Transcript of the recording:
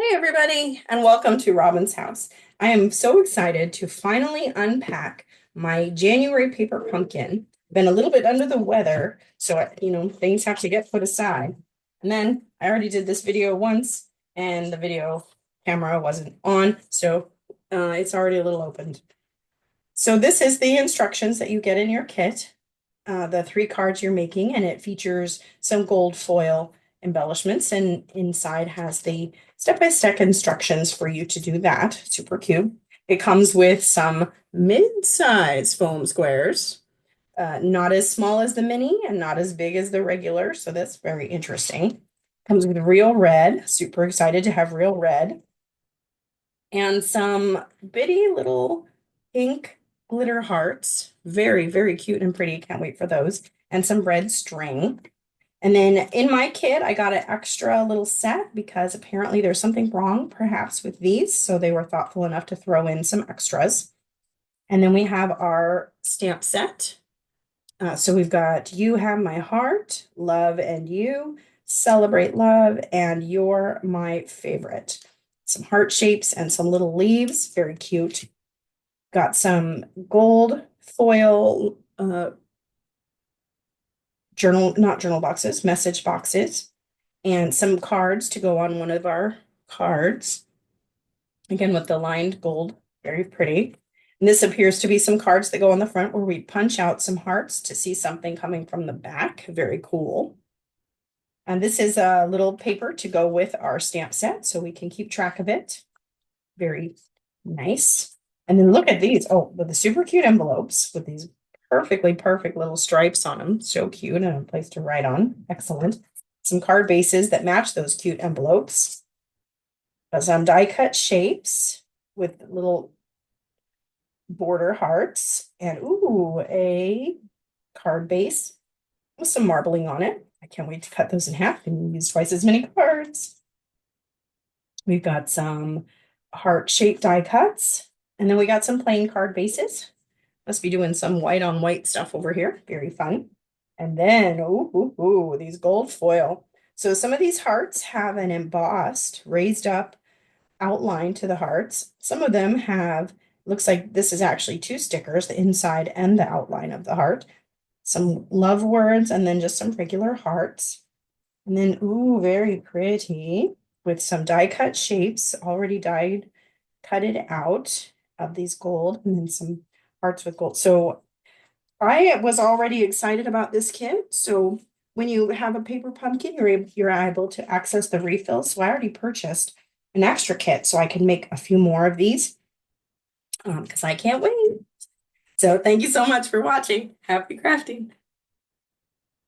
Hey everybody, and welcome to Robin's house. I am so excited to finally unpack my January paper pumpkin. Been a little bit under the weather, so things have to get put aside. And then I already did this video once, and the video camera wasn't on, so it's already a little opened. So this is the instructions that you get in your kit, the 3 cards you're making, and it features some gold foil embellishments, and inside has the step-by-step instructions for you to do that. Super cute. It comes with some mid-size foam squares, not as small as the mini and not as big as the regular, so that's very interesting. Comes with real red. Super excited to have real red. And some bitty little pink glitter hearts. Very, very cute and pretty. Can't wait for those. And some red string. And then in my kit, I got an extra little set because apparently there's something wrong perhaps with these. So they were thoughtful enough to throw in some extras. And then we have our stamp set. So we've got You Have My Heart, Love and You, Celebrate Love, and You're My Favorite. Some heart shapes and some little leaves. Very cute. Got some gold foil not journal boxes, message boxes, and some cards to go on one of our cards. Again, with the lined gold, very pretty. And this appears to be some cards that go on the front where we punch out some hearts to see something coming from the back. Very cool. And this is a little paper to go with our stamp set so we can keep track of it. Very nice. And then look at these. Oh, with the super cute envelopes with these perfect little stripes on them. So cute and a place to write on. Excellent. Some card bases that match those cute envelopes. Some die cut shapes with little border hearts and ooh, a card base with some marbling on it. I can't wait to cut those in half and use twice as many cards. We've got some heart-shaped die cuts, and then we got some plain card bases. Must be doing some white on white stuff over here. Very fun. And then, these gold foil. So some of these hearts have an embossed, raised up outline to the hearts. Some of them have, looks like this is actually 2 stickers, the inside and the outline of the heart. Some love words, and then just some regular hearts. And then, ooh, very pretty with some die cut shapes already cut it out of these gold, and then some hearts with gold. So I was already excited about this kit. So when you have a paper pumpkin, you're able to access the refills. So I already purchased an extra kit so I can make a few more of these because I can't wait. So thank you so much for watching. Happy crafting.